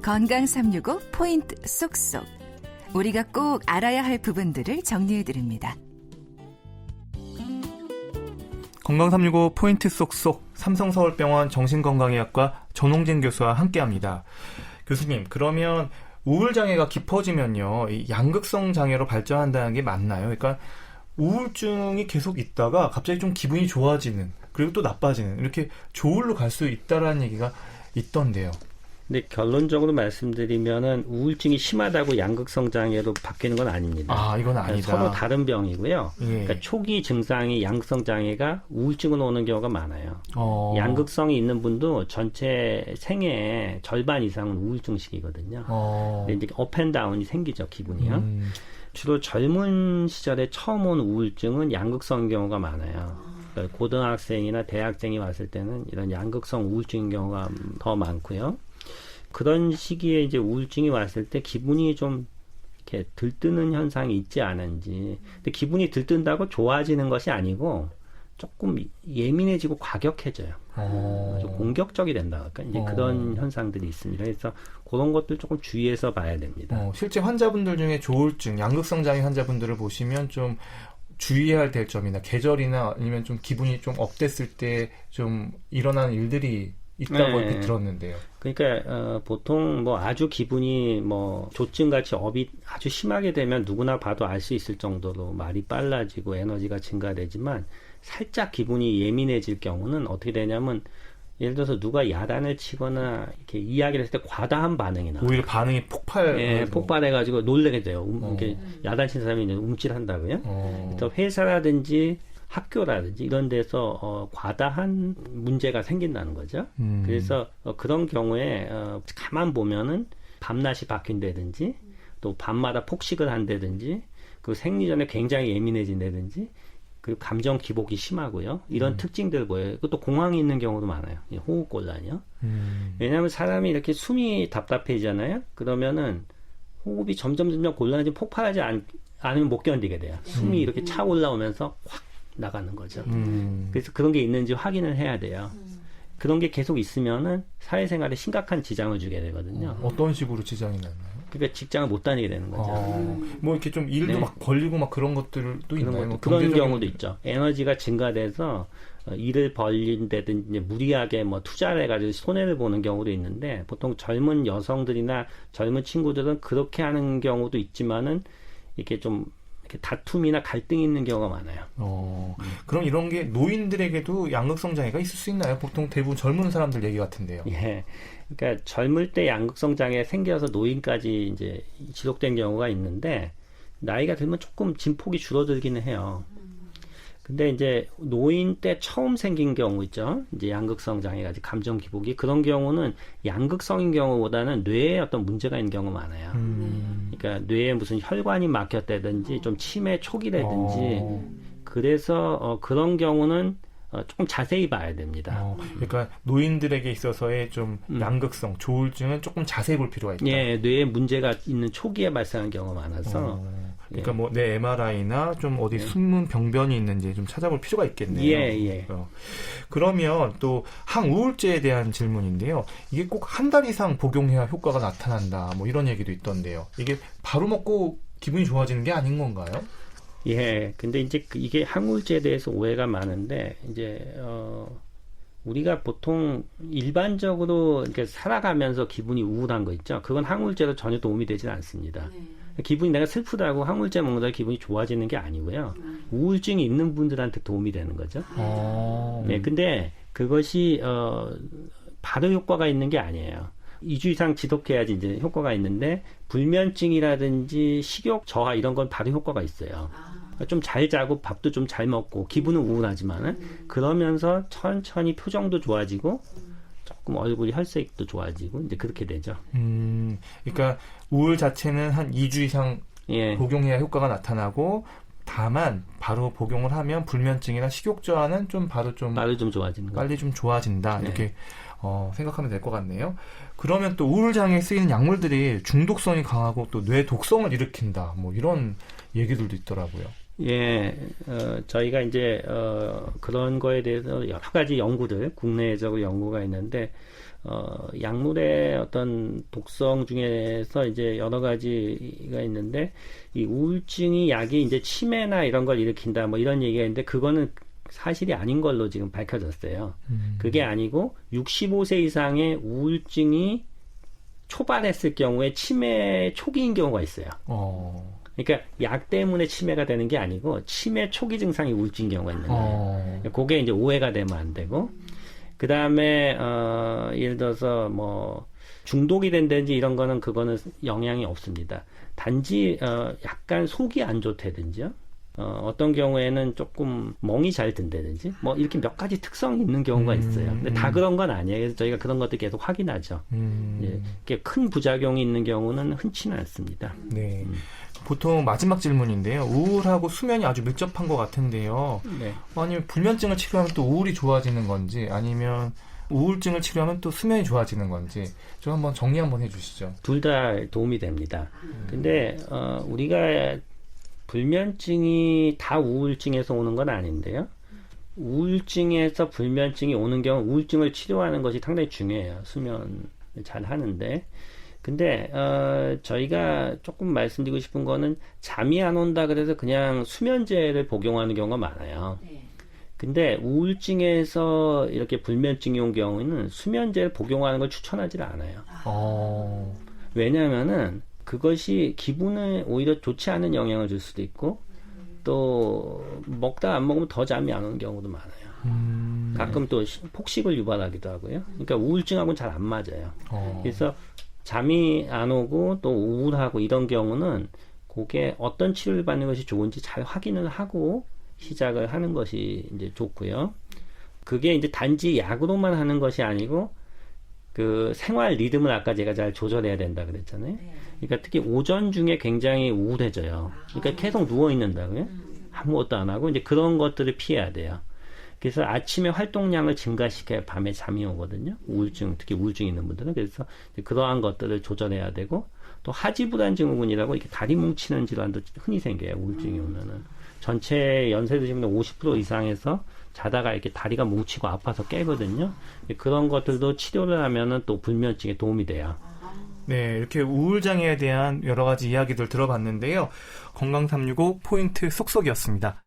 건강 365 포인트 쏙쏙. 우리가 꼭 알아야 할 부분들을 정리해드립니다. 건강 365 포인트 쏙쏙 삼성서울병원 정신건강의학과 전홍진 교수와 함께합니다. 교수님, 그러면 우울장애가 깊어지면요, 이 양극성 장애로 발전한다는 게 맞나요? 그러니까 우울증이 계속 있다가 갑자기 좀 기분이 좋아지는, 그리고 또 나빠지는, 이렇게 조울로 갈 수 있다라는 얘기가 있던데요. 근데 결론적으로 말씀드리면은 우울증이 심하다고 양극성 장애로 바뀌는 건 아닙니다. 아, 이건 아니다. 서로 다른 병이고요. 예. 그러니까 초기 증상이 양극성 장애가 우울증으로 오는 경우가 많아요. 양극성이 있는 분도 전체 생애의 절반 이상은 우울증식이거든요. 근데 이제 업앤다운이 생기죠, 기분이요. 주로 젊은 시절에 처음 온 우울증은 양극성인 경우가 많아요. 그러니까 고등학생이나 대학생이 왔을 때는 이런 양극성 우울증인 경우가 더 많고요. 그런 시기에 이제 우울증이 왔을 때 기분이 좀 이렇게 들뜨는 현상이 있지 않은지. 근데 기분이 들뜬다고 좋아지는 것이 아니고 조금 예민해지고 과격해져요. 좀 공격적이 된다. 그러니까 이제 그런 현상들이 있습니다. 그래서 그런 것들 조금 주의해서 봐야 됩니다. 실제 환자분들 중에 조울증, 양극성 장애 환자분들을 보시면 좀 주의해야 될 점이나 계절이나 아니면 좀 기분이 좀 업됐을 때 좀 일어나는 일들이 있다고 이렇게 들었는데요. 그러니까 보통 뭐 아주 기분이 뭐 조증같이 업이 아주 심하게 되면 누구나 봐도 알 수 있을 정도로 말이 빨라지고 에너지가 증가되지만 살짝 기분이 예민해질 경우는 어떻게 되냐면 예를 들어서 누가 야단을 치거나 이렇게 이야기를 했을 때 과다한 반응이 나와요. 오히려 반응이 폭발해가지고 놀라게 돼요. 이렇게 야단 친 사람이 이제 움찔한다고요. 그래서 회사라든지 학교라든지 이런 데서 과다한 문제가 생긴다는 거죠. 그래서 그런 경우에 가만 보면은 밤낮이 바뀐다든지 또 밤마다 폭식을 한다든지 그 생리 전에 굉장히 예민해진다든지 그리고 감정 기복이 심하고요. 이런 특징들 보여요. 또 공황이 있는 경우도 많아요. 호흡곤란이요. 왜냐하면 사람이 이렇게 숨이 답답해지잖아요. 그러면은 호흡이 점점 곤란해지면 폭발하지 않으면 못 견디게 돼요. 숨이 이렇게 차 올라오면서 확 나가는 거죠. 그래서 그런 게 있는지 확인을 해야 돼요. 그런 게 계속 있으면은 사회생활에 심각한 지장을 주게 되거든요. 어떤 식으로 지장이 나나요? 그러니까 직장을 못 다니게 되는 거죠. 뭐 이렇게 좀 일도 막 걸리고 막 그런 것들도 있나요? 그런 경우도 있죠. 에너지가 증가돼서 일을 벌린다든지 무리하게 뭐 투자를 해가지고 손해를 보는 경우도 있는데 보통 젊은 여성들이나 젊은 친구들은 그렇게 하는 경우도 있지만은 이렇게 좀 이렇게 다툼이나 갈등이 있는 경우가 많아요. 그럼 이런 게 노인들에게도 양극성 장애가 있을 수 있나요? 보통 대부분 젊은 사람들 얘기 같은데요. 예. 그러니까 젊을 때 양극성 장애 생겨서 노인까지 이제 지속된 경우가 있는데 나이가 들면 조금 진폭이 줄어들기는 해요. 근데 이제 노인 때 처음 생긴 경우 있죠. 이제 양극성 장애가 감정 기복이 그런 경우는 양극성인 경우보다는 뇌에 어떤 문제가 있는 경우가 많아요. 그러니까 뇌에 무슨 혈관이 막혔다든지 좀 치매 초기라든지 그래서 그런 경우는 조금 자세히 봐야 됩니다. 그러니까 노인들에게 있어서의 좀 양극성, 조울증은 조금 자세히 볼 필요가 있다. 예, 뇌에 문제가 있는 초기에 발생한 경우가 많아서. 그러니까 뭐 내 MRI나 좀 어디 숨은 병변이 있는지 좀 찾아볼 필요가 있겠네요. 예. 그러면 또 항우울제에 대한 질문인데요. 이게 꼭 한 달 이상 복용해야 효과가 나타난다. 뭐 이런 얘기도 있던데요. 이게 바로 먹고 기분이 좋아지는 게 아닌 건가요? 예, 근데 이제 이게 항우울제에 대해서 오해가 많은데 이제 우리가 보통 일반적으로 이렇게 살아가면서 기분이 우울한 거 있죠. 그건 항우울제로 전혀 도움이 되진 않습니다. 기분이 내가 슬프다고 항우울제 먹는다고 기분이 좋아지는 게 아니고요. 우울증이 있는 분들한테 도움이 되는 거죠. 네, 근데 그것이 바로 효과가 있는 게 아니에요. 2주 이상 지속해야지 이제 효과가 있는데 불면증이라든지 식욕 저하 이런 건 바로 효과가 있어요. 좀 잘 자고 밥도 좀 잘 먹고 기분은 우울하지만은 그러면서 천천히 표정도 좋아지고 조금 얼굴 혈색도 좋아지고 이제 그렇게 되죠. 그러니까 우울 자체는 한 2주 이상 복용해야 효과가 나타나고 다만 바로 복용을 하면 불면증이나 식욕 저하는 좀 바로 좀 좋아지는 거. 빨리 좀 좋아진다. 이렇게 생각하면 될 것 같네요. 그러면 또 우울장애에 쓰이는 약물들이 중독성이 강하고 또 뇌 독성을 일으킨다. 뭐 이런 얘기들도 있더라고요. 예, 저희가 이제 그런 거에 대해서 여러 가지 연구들 국내적으로 연구가 있는데 약물의 어떤 독성 중에서 이제 여러 가지가 있는데, 이 우울증이 약이 이제 치매나 이런 걸 일으킨다, 뭐 이런 얘기가 있는데, 그거는 사실이 아닌 걸로 지금 밝혀졌어요. 그게 아니고, 65세 이상의 우울증이 초발했을 경우에 치매 초기인 경우가 있어요. 그러니까 약 때문에 치매가 되는 게 아니고, 치매 초기 증상이 우울증인 경우가 있는 거예요. 그게 이제 오해가 되면 안 되고, 그 다음에, 예를 들어서, 뭐, 중독이 된다든지 이런 거는 그거는 영향이 없습니다. 단지, 약간 속이 안 좋다든지요. 어떤 경우에는 조금 멍이 잘 든다든지, 뭐, 이렇게 몇 가지 특성이 있는 경우가 있어요. 근데 다 그런 건 아니에요. 그래서 저희가 그런 것들 계속 확인하죠. 예, 이렇게 큰 부작용이 있는 경우는 흔치는 않습니다. 네. 보통 마지막 질문인데요. 우울하고 수면이 아주 밀접한 것 같은데요. 네. 아니면 불면증을 치료하면 또 우울이 좋아지는 건지, 아니면 우울증을 치료하면 또 수면이 좋아지는 건지, 좀 한번 정리 한번 해주시죠. 둘 다 도움이 됩니다. 근데 우리가 불면증이 다 우울증에서 오는 건 아닌데요. 우울증에서 불면증이 오는 경우 우울증을 치료하는 것이 상당히 중요해요. 수면을 잘 하는데. 근데 저희가 조금 말씀드리고 싶은 거는 잠이 안 온다 그래서 그냥 수면제를 복용하는 경우가 많아요. 근데 우울증에서 이렇게 불면증이 온 경우에는 수면제를 복용하는 걸 추천하지 않아요. 왜냐하면은 그것이 기분에 오히려 좋지 않은 영향을 줄 수도 있고, 또 먹다 안 먹으면 더 잠이 안 오는 경우도 많아요. 가끔 또 폭식을 유발하기도 하고요. 그러니까 우울증하고는 잘 안 맞아요. 그래서 잠이 안 오고 또 우울하고 이런 경우는 그게 어떤 치료를 받는 것이 좋은지 잘 확인을 하고 시작을 하는 것이 이제 좋고요. 그게 이제 단지 약으로만 하는 것이 아니고 그 생활 리듬을 아까 제가 잘 조절해야 된다 그랬잖아요. 그러니까 특히 오전 중에 굉장히 우울해져요. 그러니까 계속 누워 있는다고요. 아무것도 안 하고 이제 그런 것들을 피해야 돼요. 그래서 아침에 활동량을 증가시켜야 밤에 잠이 오거든요. 우울증, 특히 우울증 있는 분들은. 그래서 그러한 것들을 조절해야 되고, 또 하지불안 증후군이라고 이렇게 다리 뭉치는 질환도 흔히 생겨요. 우울증이 오면은. 전체 연세 드신 분들 50% 이상에서 자다가 이렇게 다리가 뭉치고 아파서 깨거든요. 그런 것들도 치료를 하면은 또 불면증에 도움이 돼요. 네, 이렇게 우울장애에 대한 여러 가지 이야기들 들어봤는데요. 건강365 포인트 쏙쏙이었습니다.